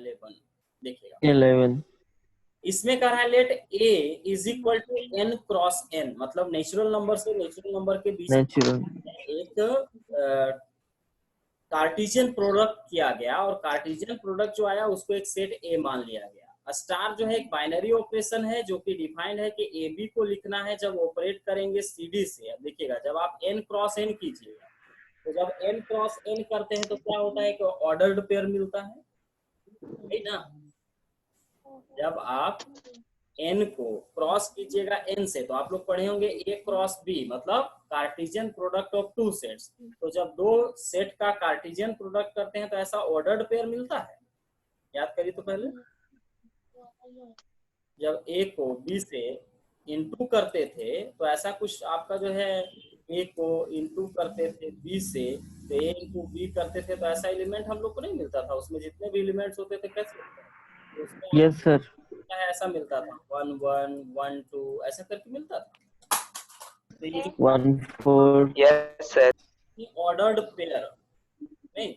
11 देखिएगा 11 इसमें कह रहा है let A is equal to n cross n, मतलब नेचुरल नंबर से नेचुरल नंबर के बीच नेचुरल एक कार्टिजियन प्रोडक्ट किया गया और कार्टिजियन प्रोडक्ट जो आया उसको एक सेट ए मान लिया गया। स्टार जो है एक बाइनरी ऑपरेशन है जो कि डिफाइंड है कि ए बी को लिखना है जब ऑपरेट करेंगे सी डी से। अब देखिएगा जब आप n क्रॉस n कीजिएगा तो जब n क्रॉस n करते हैं तो क्या होता है कि ऑर्डर्ड पेयर मिलता है ना। जब आप n को क्रॉस कीजिएगा n से तो आप लोग पढ़े होंगे a क्रॉस b मतलब Cartesian product of two sets. तो जब दो सेट का कार्टिजियन प्रोडक्ट करते हैं तो ऐसा ऑर्डर्ड पेयर मिलता है। याद करिए तो पहले जब a को b से इनटू करते थे तो ऐसा कुछ आपका जो है a को इनटू करते थे b से तो a इंटू b करते थे तो ऐसा एलिमेंट हम लोग को नहीं मिलता था। उसमें जितने भी एलिमेंट्स होते थे कैसे होते थे यस सर ऐसा मिलता था 1 1 1 2 ऐसा करके मिलता था। तो ये 1 4 यस सर ऑर्डर्ड पेयर नहीं,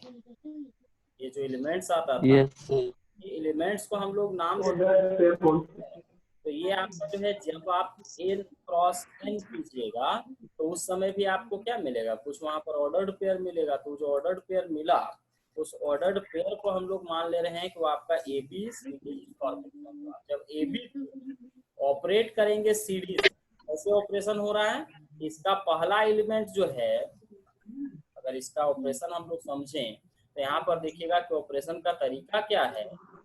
ये जो एलिमेंट्स आता था यस सर ये एलिमेंट्स को हम लोग नाम तो ये आपका जो है जब आप n क्रॉस n कीजिएगा तो उस समय भी आपको क्या मिलेगा, कुछ वहां पर ऑर्डर्ड पेयर मिलेगा। तो जो ऑर्डर्ड पेयर मिला उस ऑर्डर्ड पेयर को हम लोग मान ले रहे हैं कि वो आपका A B C D format होगा। जब ए बी ऑपरेट करेंगे सी डी ऐसे ऑपरेशन हो रहा है, इसका पहला एलिमेंट जो है अगर इसका ऑपरेशन हम लोग समझें तो यहाँ पर देखिएगा कि ऑपरेशन का तरीका क्या है।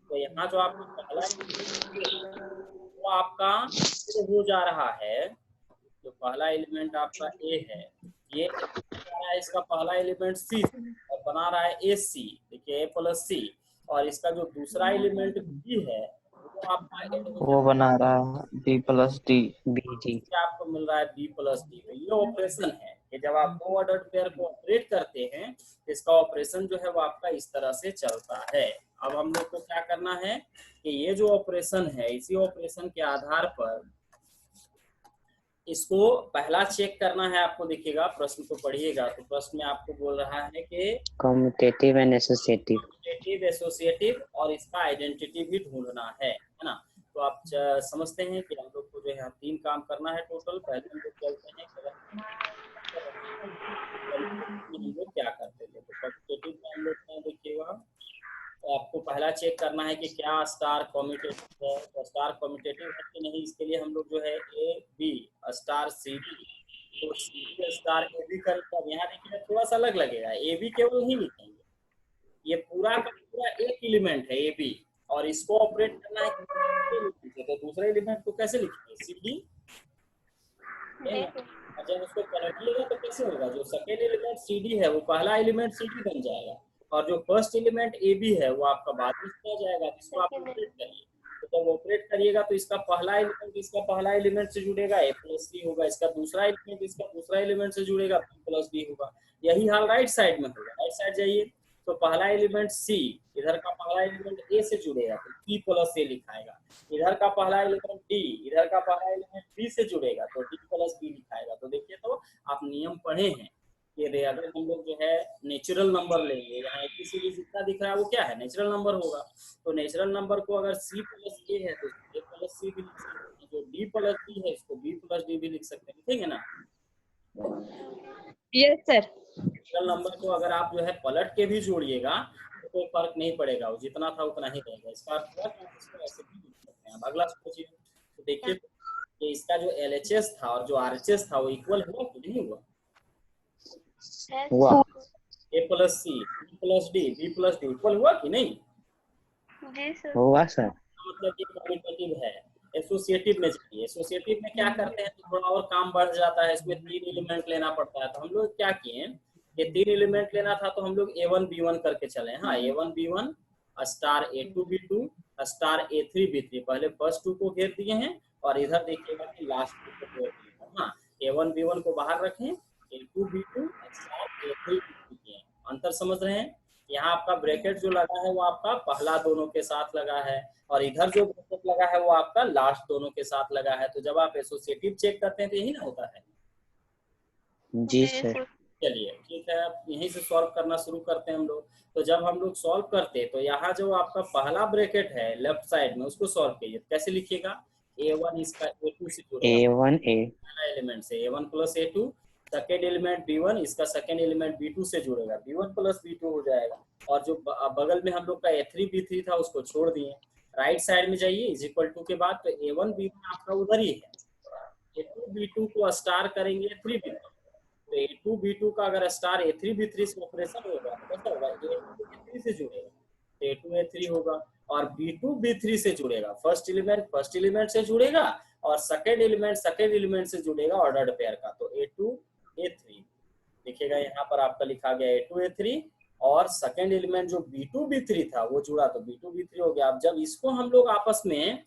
तो यहाँ जो आपका पहला वो आपका हो जा रहा है, जो पहला एलिमेंट आपका ए है ये इसका पहला एलिमेंट सी और बना रहा है ए सी, देखिए ए प्लस सी। और इसका जो दूसरा एलिमेंट बी है वो आपका वो बना रहा है b प्लस डी बी जी आपको मिल रहा है बी प्लस डी। तो ये ऑपरेशन है कि जब आप दो ऑर्डर्ड पेयर को ऑपरेट करते हैं तो इसका ऑपरेशन जो है वो आपका इस तरह से चलता है। अब हम लोग को क्या करना है कि ये जो ऑपरेशन है इसी ऑपरेशन के आधार पर इसको पहला चेक करना है आपको। देखिएगा प्रश्न को पढ़िएगा तो प्रश्न में आपको बोल रहा है कि कम्यूटेटिव एंड एसोसिएटिव एसोसिएटिव और इसका आइडेंटिटी भी ढूंढना है ना। तो आप समझते हैं कि हम लोग को जो है 3 काम करना है टोटल। पहले हम लोग चलते हैं हम लोग क्या करते थे। तो कम्यूटेटिव में हम लोग देखिएगा तो आपको पहला चेक करना है कि क्या स्टार कम्यूटेटिव है। तो स्टार कम्यूटेटिव है कि नहीं, इसके लिए हम लोग जो है A B star C D तो C D star A B करेंगे। अब यहाँ देखिए थोड़ा सा अलग लगेगा, ए बी केवल नहीं लिखेंगे, ये पूरा का पूरा एक एलिमेंट है ए बी और इसको ऑपरेट करना है तो दूसरे एलिमेंट को कैसे लिखेंगे सी डी। जब उसको पलटिएगा तो कैसे होगा, जो सेकेंड एलिमेंट सी डी है वो पहला एलिमेंट सी डी बन जाएगा और जो फर्स्ट एलिमेंट ए बी है वो आपका बाद में किया जाएगा। इसको आप ऑपरेट करिए तो जब ऑपरेट करिएगा तो इसका पहला एलिमेंट इसका पहला एलिमेंट से जुड़ेगा ए प्लस डी होगा, इसका दूसरा एलिमेंट इसका दूसरा एलिमेंट से जुड़ेगा बी प्लस डी होगा। यही हाल राइट साइड में होगा। राइट साइड जाइए तो पहला एलिमेंट सी इधर का पहला एलिमेंट ए से जुड़ेगा तो पी प्लस ए लिखाएगा। इधर का पहला एलिमेंट डी इधर का पहला एलिमेंट बी से जुड़ेगा तो डी प्लस बी लिखाएगा। तो देखिए तो आप नियम पढ़े हैं कि अगर हम लोग जो है नेचुरल नंबर लेंगे, यहाँ एबीसीडी जितना दिख रहा है वो क्या है नेचुरल नंबर होगा। तो नेचुरल नंबर को अगर सी प्लस ए है तो ए प्लस सी भी लिख सकते हैं, जो डी प्लस डी है इसको बी प्लस डी भी लिख सकते हैं, लिखेंगे ना। Yes sir. नेचुरल नंबर को अगर आप जो है पलट के भी जोड़िएगा तो कोई फर्क नहीं पड़ेगा, वो जितना था उतना ही रहेगा। इसका अर्थ हुआ कि इसको ऐसे भी लिख सकते हैं। अब अगला सोचिए तो देखिए कि इसका जो एलएचएस था और जो आरएचएस था वो इक्वल हुआ कि नहीं हुआ। हुआ A plus C B plus D B plus D equal हुआ कि नहीं। जी सर। हुआ सर। मतलब ये कम्यूटेटिव है। एसोसिएटिव में जाइए, एसोसिएटिव में क्या करते हैं तो थोड़ा और काम बढ़ जाता है, इसमें 3 एलिमेंट लेना पड़ता है। तो हम लोग क्या किए कि 3 एलिमेंट लेना था तो हम लोग A1 B1 करके चले। हाँ A1 B1 star A2 B2 star A3 B3 पहले फर्स्ट 2 को घेर दिए हैं और इधर देखिएगा कि लास्ट 2 को घेर दिए हैं। हाँ A1 B1 को बाहर रखें, A2 B2 star A3 B3 अंतर समझ रहे हैं। यहाँ आपका ब्रैकेट जो लगा है वो आपका पहला दोनों के साथ लगा है और इधर जो ब्रैकेट लगा है वो आपका लास्ट दोनों के साथ लगा है। तो जब आप एसोसिएटिव चेक करते हैं तो यही ना होता है। जी सर। चलिए ठीक है, अब यहीं से सॉल्व करना शुरू करते हैं हम लोग। तो जब हम लोग सॉल्व करते हैं तो यहाँ जो आपका पहला ब्रैकेट है लेफ्ट साइड में उसको सॉल्व कीजिए। कैसे लिखिएगा? A1 इसका A2 से जुड़ेगा, A1 A पहला एलिमेंट से A1 plus A2, second element B1 इसका सेकेंड एलिमेंट B2 से जुड़ेगा, B1 प्लस B2 हो जाएगा। और जो बगल में हम लोग का A3 B3 था उसको छोड़ दिए, राइट साइड में जाइए इज इक्वल टू के बाद, तो A1 B1 आपका उधर ही है, A2 B2 को स्टार करेंगे A3 B3, तो A2 B2 का अगर स्टार A3 B3 से ऑपरेशन होगा तो कैसा होगा? A2 A3 से जुड़ेगा, A2 A3 होगा, और B2 B3 से जुड़ेगा, फर्स्ट एलिमेंट से जुड़ेगा और सेकेंड एलिमेंट से जुड़ेगा ऑर्डर्ड पेयर का, तो A2 A3 देखिएगा यहाँ पर आपका लिखा गया A2 A3, और सेकेंड एलिमेंट जो B2 B3 था वो जुड़ा तो B2 B3 हो गया। अब जब इसको हम लोग आपस में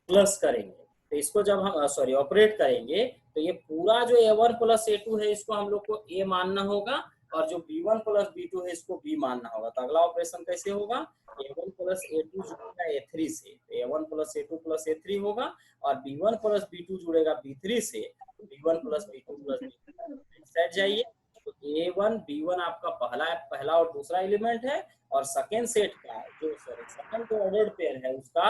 प्लस करेंगे तो इसको जब हम ऑपरेट करेंगे तो ये पूरा जो A1 प्लस A2 है इसको हम लोग को A मानना होगा, और जो B1 प्लस B2 है इसको B मानना होगा। तो अगला ऑपरेशन कैसे होगा? A1 प्लस A2 जुड़ेगा A3 से, A1 plus A2 plus A3 होगा, और B1 प्लस B2 जुड़ेगा B3 से, B1 plus B2 plus B3 set जाइए। तो A1 B1 आपका पहला और दूसरा एलिमेंट है, और सेकेंड सेट का जो सेकेंड जो ऑर्डर्ड पेयर है उसका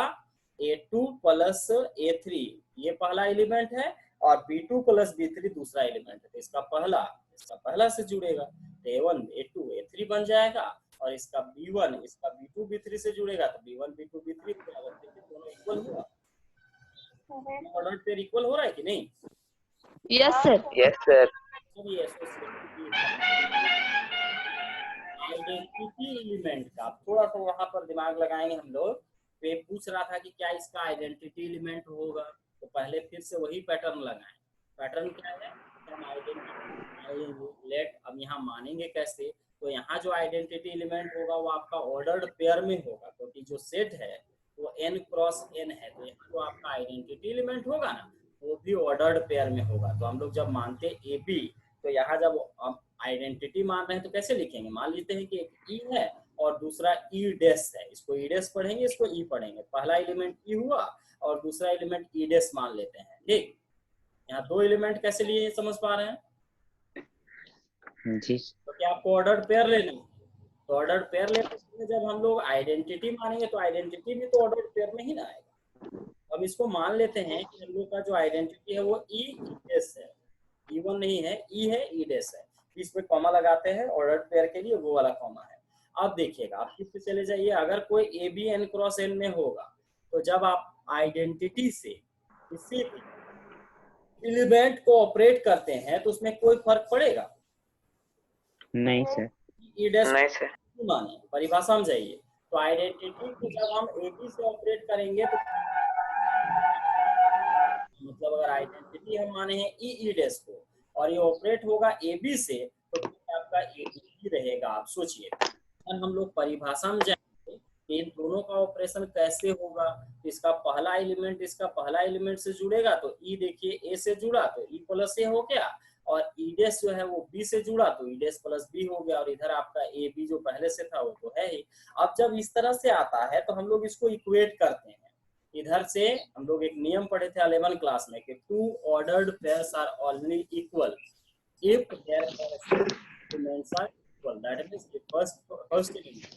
A2 प्लस A3 ये पहला एलिमेंट है, और B2 प्लस B3 दूसरा एलिमेंट है। तो इसका पहला से जुड़ेगा, तो A1 A2 A3 बन जाएगा, और इसका B1 इसका B2 B3 से जुड़ेगा, तो B1 B2 B3 दोनों इक्वल हुआ। ऑर्डर पेयर इक्वल हो रहा है कि नहीं? Yes sir. Yes sir. Identity element का थोड़ा सा वहां पर दिमाग लगाएंगे हम लोग। तो ये पूछ रहा था कि क्या इसका आइडेंटिटी एलिमेंट होगा, तो पहले फिर से वही पैटर्न लगाएं। पैटर्न क्या है? हम आइडेंटिटी लेट, अब यहाँ मानेंगे कैसे? तो यहाँ जो आइडेंटिटी एलिमेंट होगा वो आपका ऑर्डर्ड पेयर में होगा, क्योंकि जो सेट है वो n क्रॉस n है, तो यहाँ जो आपका आइडेंटिटी एलिमेंट होगा ना वो भी ऑर्डर्ड पेयर में होगा। तो हम लोग जब मानते ए बी, तो यहाँ जब हम आइडेंटिटी मान रहे हैं तो कैसे लिखेंगे? मान लेते हैं कि एक ई है और दूसरा ई डैश है, इसको ई डैश पढ़ेंगे, इसको ई पढ़ेंगे। पहला एलिमेंट ई हुआ और दूसरा एलिमेंट ई डैश मान लेते हैं। ठीक, यहाँ दो एलिमेंट कैसे लिए समझ पा रहे हैं? जी तो क्या आपको ऑर्डर्ड पेयर लेना है? तो ऑर्डर्ड पेयर लेने जब हम लोग आइडेंटिटी मानेंगे तो आइडेंटिटी भी तो ऑर्डर्ड पेयर में ही ना आएगा। अब इसको मान लेते हैं कि हम लोग का जो आइडेंटिटी है वो ई डैश है, E1 नहीं है, ई है, ई डैश है। इसमें कॉमा लगाते हैं ऑर्डर्ड पेयर के लिए, वो वाला कॉमा है। अब देखिएगा, आप किस पे चले जाइए, अगर कोई A B N cross N में होगा तो जब आप आइडेंटिटी से किसी एलिमेंट को ऑपरेट करते हैं तो उसमें कोई फर्क पड़ेगा? नहीं सर। ई डैश नहीं सर। माने परिभाषा में जाइए, तो आइडेंटिटी को जब हम ए बी से ऑपरेट करेंगे तो मतलब अगर आइडेंटिटी हम माने हैं ई डैश को और ये ऑपरेट होगा ए बी से, तो आपका ए बी रहेगा। आप सोचिए, अगर हम लोग परिभाषा में जाएंगे कि इन दोनों का ऑपरेशन कैसे होगा, तो इसका पहला एलिमेंट से जुड़ेगा, तो ई देखिए ए से जुड़ा तो ई प्लस ए हो गया, और ई डैश जो है वो बी से जुड़ा तो ई डैश प्लस बी हो गया, और इधर आपका ए बी जो पहले से था वो तो है ही। अब जब इस तरह से आता है तो हम लोग इसको इक्वेट करते हैं। इधर से हम लोग एक नियम पढ़े थे 11 क्लास में कि two ordered pairs are only equal if their elements are equal, that means the first element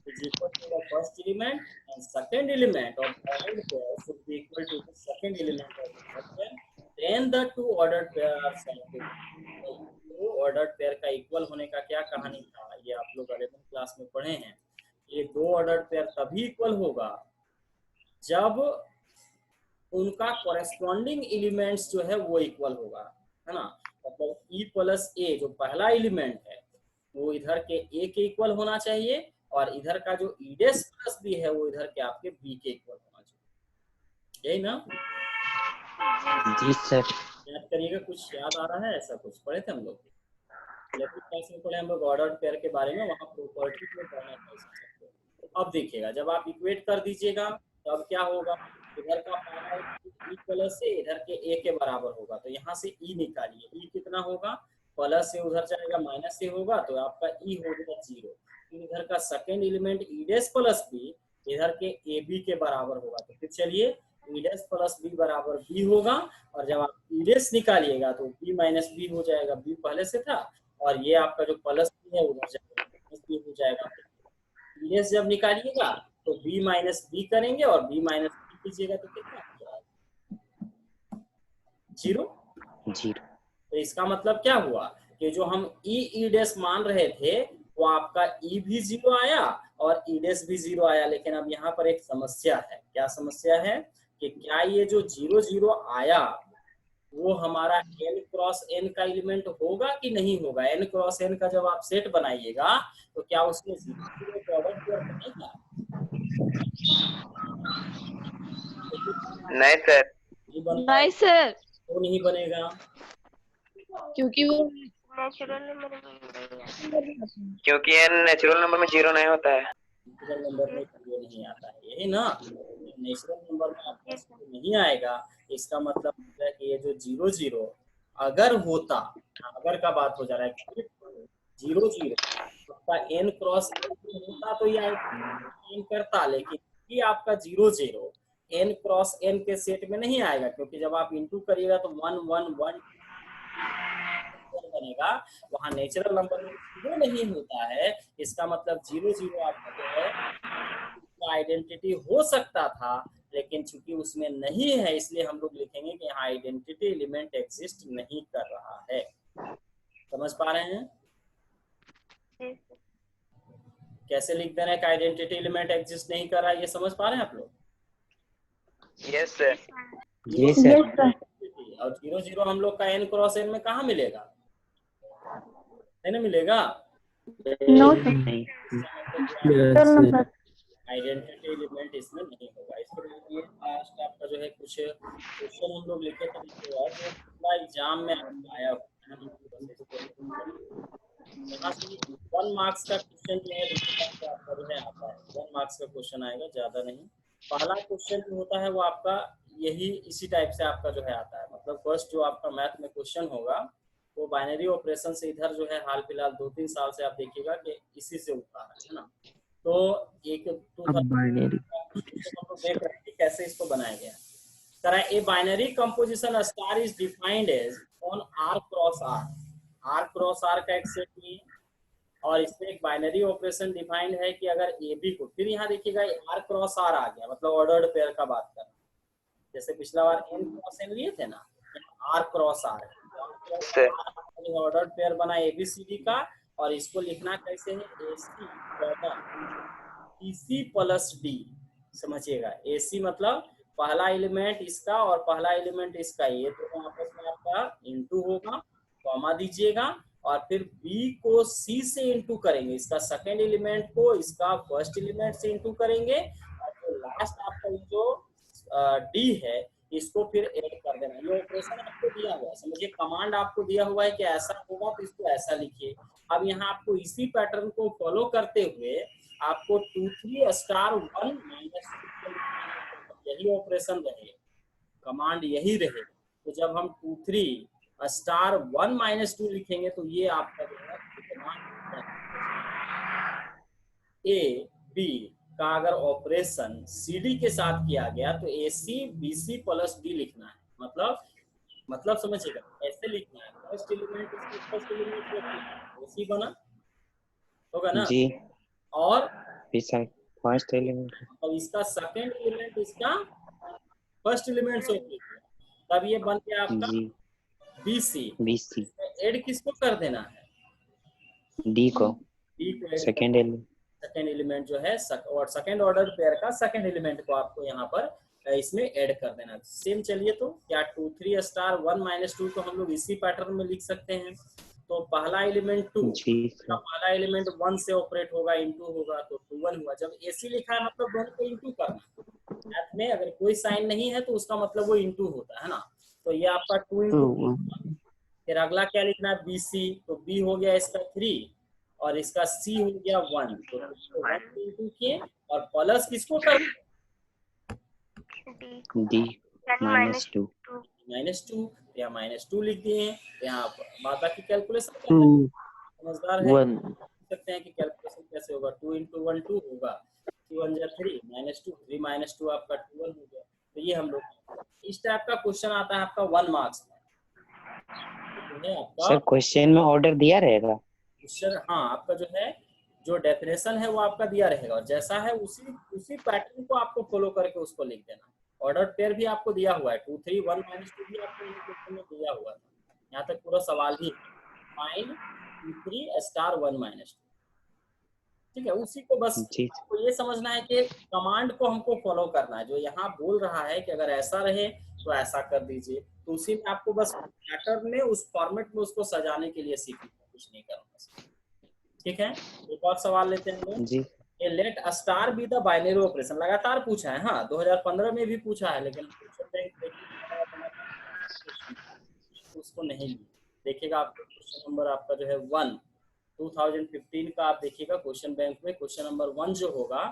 is equal to the first element and second element of the ordered pair should be equal to the second element of the first pair, then the two ordered pair are said to be। तो ordered pair का equal होने का क्या कहानी था, ये आप लोग 11 क्लास में पढ़े हैं। ये दो ऑर्डर्ड पेयर तभी इक्वल होगा जब उनका कॉरेस्पॉन्डिंग एलिमेंट्स जो है वो इक्वल होगा, है ना। मतलब ई प्लस ए जो पहला एलिमेंट है वो इधर के ए के इक्वल होना चाहिए, और इधर का जो ई डैश प्लस बी है वो इधर के आपके बी के इक्वल होना चाहिए, यही ना? जी सर। याद करिएगा, कुछ याद आ रहा है? ऐसा कुछ पढ़े थे हम लोग 11th क्लास में, पढ़े हम लोग ऑर्डर्ड पेयर के बारे में, वहाँ प्रॉपर्टी में पढ़ना था। अब देखिएगा, जब आप इक्वेट कर दीजिएगा तो अब क्या होगा, इधर का पहला ई प्लस से इधर के ए के बराबर होगा, तो यहाँ से ई निकालिए, ई कितना होगा, प्लस से उधर जाएगा माइनस से होगा, तो आपका ई हो गया 0। इधर का second element E dash plus B इधर के ए बी के बराबर होगा, तो फिर चलिए ई डैश प्लस बी बराबर बी होगा, और जब आप ई डैश निकालिएगा तो बी माइनस बी हो जाएगा, बी पहले से था और ये आपका जो प्लस बी है उधर जाएगा, माइनस बी हो जाएगा। ईएस जब निकालिएगा तो बी माइनस बी करेंगे और बी माइनस बी कीजिएगा तो कितना हो जाएगा? 0। तो इसका मतलब क्या हुआ कि जो हम ई डैश मान रहे थे वो आपका ई भी 0 आया और ई डैश भी 0 आया। लेकिन अब यहाँ पर एक समस्या है। क्या समस्या है कि क्या ये जो 0 0 आया वो हमारा n क्रॉस n का एलिमेंट होगा कि नहीं होगा? n क्रॉस n का जब आप सेट बनाइएगा तो क्या उसमें 0 0 प्रोडक्ट पेयर बनेगा? नहीं सर। नहीं सर, क्यों नहीं बनेगा? क्योंकि वो क्योंकि n नेचुरल नंबर में 0 नहीं होता है। नेचुरल नंबर में 0 नहीं आता है, यही ना? नेचुरल नंबर में आपका 0 नहीं आएगा, इसका मतलब है कि ये जो 0 0 अगर होता, अगर का बात हो जा रहा है, 0 0 आपका n क्रॉस होता तो ये n करता, लेकिन ये आपका 0 0 n क्रॉस n के सेट में नहीं आएगा, क्योंकि जब आप इंटू करिएगा तो 1 1 1 बनेगा, वहां नेचुरल नंबर में 0 नहीं होता है। इसका मतलब 0 0 आपका जो है आइडेंटिटी हो सकता था, लेकिन चूंकि उसमें नहीं है इसलिए हम लोग लिखेंगे कि यहाँ आइडेंटिटी एलिमेंट एग्जिस्ट नहीं कर रहा है। समझ पा रहे हैं? कैसे लिख दे रहे हैं कि आइडेंटिटी एलिमेंट एग्जिस्ट नहीं कर रहा है, ये समझ पा रहे हैं आप लोग? Yes sir. और 0 0 हम लोग का n क्रॉस n में कहाँ मिलेगा? है ना, मिलेगा? नो आइडेंटिटी एलिमेंट इसमें नहीं होगा। इसके लिए लास्ट आपका जो है कुछ क्वेश्चन हम लोग लिखे थे, जो एग्जाम में आया यहाँ से 1 मार्क्स का क्वेश्चन जो है आपका जो है आता है, 1 मार्क्स का क्वेश्चन आएगा, ज्यादा नहीं। पहला क्वेश्चन जो होता है वो आपका यही इसी टाइप से आपका जो है आता है, मतलब फर्स्ट जो आपका मैथ में क्वेश्चन होगा वो बाइनरी ऑपरेशन से इधर जो है हाल फिलहाल 2-3 साल से आप देखिएगा कि इसी से उठा है ना। तो एक बाइनरी देख रहे हैं कैसे इसको बनाया गया। तरह a binary composition star is defined as on R cross R. R cross R का एक सेट लिए और इसमें एक बाइनरी ऑपरेशन डिफाइंड है कि अगर ए बी को, फिर यहाँ देखिएगा आर क्रॉस आर आ गया, मतलब ऑर्डर्ड पेयर का बात कर, जैसे पिछला बार एन क्रॉस एन लिए थे ना, R cross R ordered pair बना एबीसीडी का, और इसको लिखना कैसे है? AC plus D. समझिएगा, एसी मतलब पहला एलिमेंट इसका और पहला एलिमेंट इसका, ये दोनों आपस में आपका इनटू होगा, कॉमा दीजिएगा, और फिर बी को सी से इंटू करेंगे, इसका सेकेंड एलिमेंट को इसका फर्स्ट एलिमेंट से इंटू करेंगे, और जो लास्ट आपका जो डी है इसको फिर ऐड कर देना। ये ऑपरेशन आपको दिया हुआ है, समझिए कमांड आपको दिया हुआ है कि ऐसा होगा तो इसको ऐसा लिखिए। अब यहाँ आपको इसी पैटर्न को फॉलो करते हुए आपको 2 3 स्टार 1 माइनस, यही ऑपरेशन रहे, कमांड यही रहे। तो जब हम 2 3 स्टार 1 माइनस 2 लिखेंगे तो ये आपका जो है ए बी का अगर ऑपरेशन सी डी के साथ किया गया तो A C B C plus D लिखना है, मतलब समझिएगा ऐसे लिखना है, first element first element AC बना होगा ना जी, और फर्स्ट एलिमेंट अब इसका सेकंड एलिमेंट इसका फर्स्ट एलिमेंट से तब ये बन गया आपका बीसी। बीसी ऐड किसको कर देना है? डी को सेकंड एलिमेंट जो है और सेकंड ऑर्डर पेयर का सेकंड एलिमेंट को आपको यहाँ पर इसमें ऐड कर देना। सेम चलिए, तो क्या 2 3 स्टार 1 माइनस 2 को हम लोग इसी पैटर्न में लिख सकते हैं। तो पहला एलिमेंट 2, पहला एलिमेंट 1 से ऑपरेट होगा, इंटू होगा तो 2 1 हुआ। जब एसी लिखा है मतलब दोनों को इंटू करना, मैथ में अगर कोई साइन नहीं है तो उसका मतलब वो इंटू होता है ना। तो ये आपका 2 इंटू, फिर अगला क्या लिखना है? बीसी, तो बी हो गया इसका 3 और इसका सी हो गया 1, तो 1 इंटू किए और प्लस किसको कर डी -2 -2, या -2 लिख दिए हैं। यहाँ बाकी कैलकुलेशन समझदार है, सकते हैं कि कैलकुलेशन कैसे होगा। 2 इंटू 1 2 होगा, 2 1 3 -2, 3 -2 आपका 2 1 हो गया। तो ये हम लोग इस टाइप का क्वेश्चन आता है आपका 1 मार्क्स में। है आपका सर क्वेश्चन में ऑर्डर दिया रहेगा। क्वेश्चन, हाँ आपका जो है जो डेफिनेशन है वो आपका दिया रहेगा और जैसा है उसी उसी पैटर्न को आपको फॉलो करके उसको लिख देना। ऑर्डर पेयर भी आपको दिया हुआ है 2 3 1 -2 भी आपको यहाँ क्वेश्चन में दिया हुआ था। यहाँ तक पूरा सवाल ही फाइंड 2 3 स्टार 1 -2। ठीक है, उसी को बस जी आपको ये समझना है कि कमांड को हमको फॉलो करना है। जो यहाँ बोल रहा है कि अगर ऐसा रहे तो ऐसा कर दीजिए, तो उसी में आपको बस पैटर्न में उस फॉर्मेट में उसको सजाने के लिए सीखना, कुछ नहीं करना। ठीक है, एक और सवाल लेते हैं हम लोग। जी ये let star be the binary operation लगातार पूछा है, हाँ 2015 में भी पूछा है, लेकिन क्वेश्चन बैंक उसको नहीं देखिएगा। आपको क्वेश्चन नंबर आपका जो है 1 2015 का आप देखिएगा क्वेश्चन बैंक में क्वेश्चन नंबर 1 जो होगा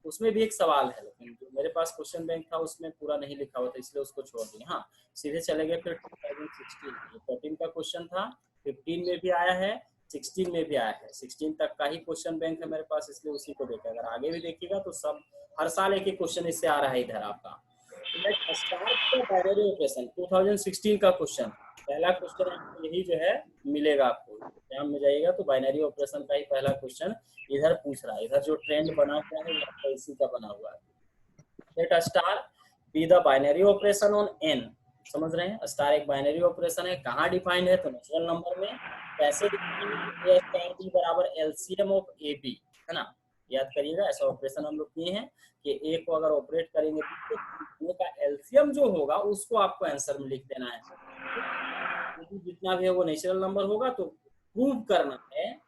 उसमें भी एक सवाल है, लेकिन जो मेरे पास क्वेश्चन बैंक था उसमें पूरा नहीं लिखा हुआ था इसलिए उसको छोड़ दिया। हाँ सीधे चले गए फिर 2016 14 का क्वेश्चन था, 15 में भी आया है, 16 में भी आया है। 16 तक का ही क्वेश्चन बैंक है मेरे पास, इसलिए उसी को देखा। अगर आगे भी देखिएगा तो सब हर साल एक एक क्वेश्चन इससे आ रहा है इधर आपका। बाइनरी ऑपरेशन 2016 का क्वेश्चन, पहला क्वेश्चन आपको यही जो है मिलेगा। आपको एग्जाम में जाइएगा तो बाइनरी ऑपरेशन का ही पहला क्वेश्चन इधर पूछ रहा है। इधर जो ट्रेंड बना हुआ है वो इसी का बना हुआ है। Let star be the binary operation on N. समझ रहे हैं, स्टार एक बाइनरी ऑपरेशन है, कहाँ डिफाइंड है तो नेचुरल नंबर में। कैसे डिफाइंड है? स्टार बी बराबर एलसीएम ऑफ ए बी, है ना। याद करिएगा ऐसा ऑपरेशन हम लोग किए हैं कि ए को अगर ऑपरेट करेंगे तो दोनों का एलसीएम जो होगा उसको आपको आंसर में लिख देना है। जितना भी है वो नेचुरल नंबर होगा, तो प्रूव करना है।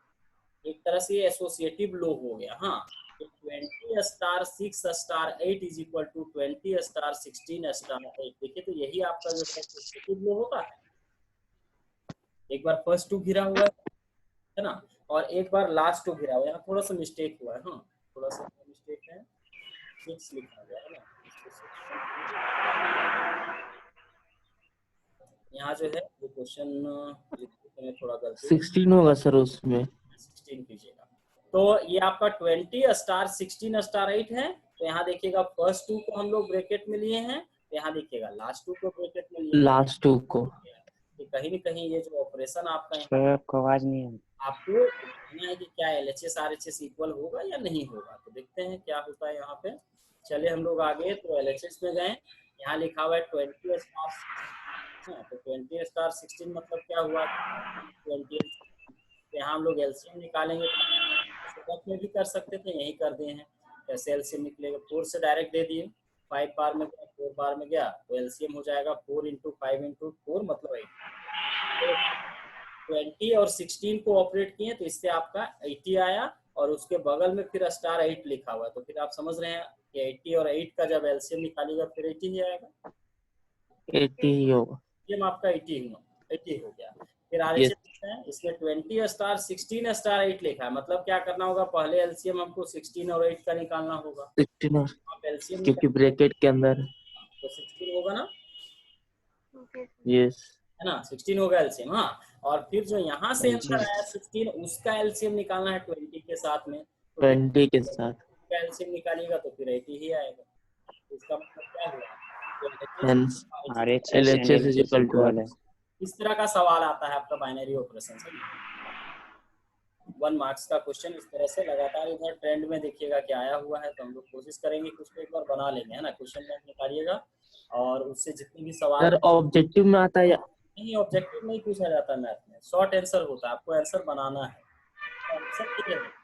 एक तरह से एसोसिएटिव लो हो गया। हाँ 20 star 6 star 8 is equal to 20 star 16 star 8। देखिए तो यही आपका जो एसोसिएटिव लो होता है। एक बार फर्स्ट 2 घिरा हुआ है ना, और एक बार लास्ट 2 घिरा हुआ है। यहाँ थोड़ा सा मिस्टेक हुआ है, हाँ थोड़ा सा मिस्टेक है, 6 लिखा गया है ना। यहाँ जो है वो क्वेश्चन थोड़ा गलती 16 होगा सर, उसमें 16 कीजिएगा। तो ये आपका 20 स्टार 16 स्टार 8 है। तो यहाँ देखिएगा फर्स्ट 2 को हम लोग ब्रैकेट में लिए हैं, तो यहाँ देखिएगा लास्ट 2 को ब्रैकेट में लिए। लास्ट 2 को कहीं न कहीं ये जो ऑपरेशन आपका सर आपको आवाज नहीं है। आपको देखना है कि क्या LHS RHS इक्वल होगा या नहीं होगा। तो देखते हैं क्या होता है यहाँ पे। चले हम लोग आगे, तो LHS में गए। यहाँ लिखा हुआ है 20 स्टार, तो 20 स्टार 16 मतलब क्या हुआ 20। तो यहाँ हम लोग एलसीएम निकालेंगे, तो में भी कर सकते थे, यही कर दिए हैं। कैसे एलसीएम निकलेगा, 4 से डायरेक्ट दे दिए। 5 बार में गया, 4 बार में गया, तो एलसीएम हो जाएगा 4 × 5 × 4 मतलब 8। 20 और 16 को ऑपरेट किए तो इससे आपका 80 आया, और उसके बगल में फिर स्टार 8 लिखा हुआ है। तो फिर आप समझ रहे हैं कि 80 और 8 का जब एलसीएम निकालिएगा फिर 80 ही आएगा। 80 ही होगा। ये आपका 80 हो गया। फिर आगे चलते हैं, इसमें 20 स्टार 16 स्टार 8 लिखा है। मतलब क्या करना होगा, पहले एलसीएम हमको 16 और 8 का निकालना होगा। 16 आप एलसीएम क्योंकि ब्रैकेट के अंदर तो 16 होगा ना, यस है ना, 16 होगा एलसीएम। हाँ, और फिर जो यहाँ से आंसर आया 16 उसका एलसीएम निकालना है 20 के साथ में। 20 के साथ एलसीएम निकालिएगा तो फिर 80 ही आएगा। इसका मतलब क्या हुआ, LHS इज इक्वल टू है। इस तरह का सवाल आता है आपका बाइनरी ऑपरेशन से। 1 मार्क्स का क्वेश्चन इस तरह से लगातार इधर ट्रेंड में देखिएगा क्या आया हुआ है। तो हम लोग कोशिश करेंगे कुछ को एक बार बना लेंगे, है ना। क्वेश्चन बैंक निकालिएगा और उससे जितने भी सवाल सर ऑब्जेक्टिव में आता है या नहीं, ऑब्जेक्टिव नहीं पूछा जाता मैथ में, शॉर्ट आंसर होता है। आपको आंसर बनाना है,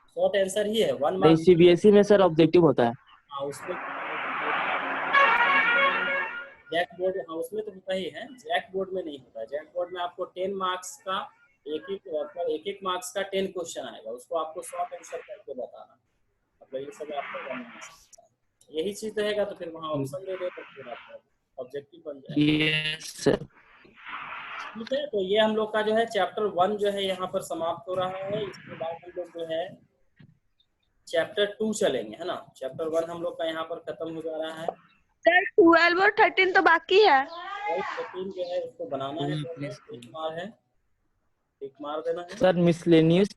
शॉर्ट आंसर ही है। 1 मार्क्स सीबीएसई में सर ऑब्जेक्टिव होता है। हाँ उसमें जैक बोर्ड, हाँ उसमें तो होता ही है, जैक बोर्ड में नहीं होता। जैक बोर्ड में आपको 10 मार्क्स का एक मार्क्स का 10 क्वेश्चन आएगा, उसको आपको शॉर्ट आंसर करके बताना। मतलब ये सब आपको बनाना है। यही चीज रहेगा तो फिर वहाँ ऑप्शन दे देगा, फिर आपका ऑब्जेक्टिव बन जाएगा। Yes sir. ठीक है, तो ये हम लोग का जो है चैप्टर 1 जो है यहाँ पर समाप्त हो रहा है। इसके बाद हम लोग जो है चैप्टर 2 चलेंगे, है ना। चैप्टर 1 हम लोग का यहाँ पर खत्म हो जा रहा है। सर 12 और 13 तो बाकी है। 13 जो है उसको बनाना है, टिक मार देना है। Sir miscellaneous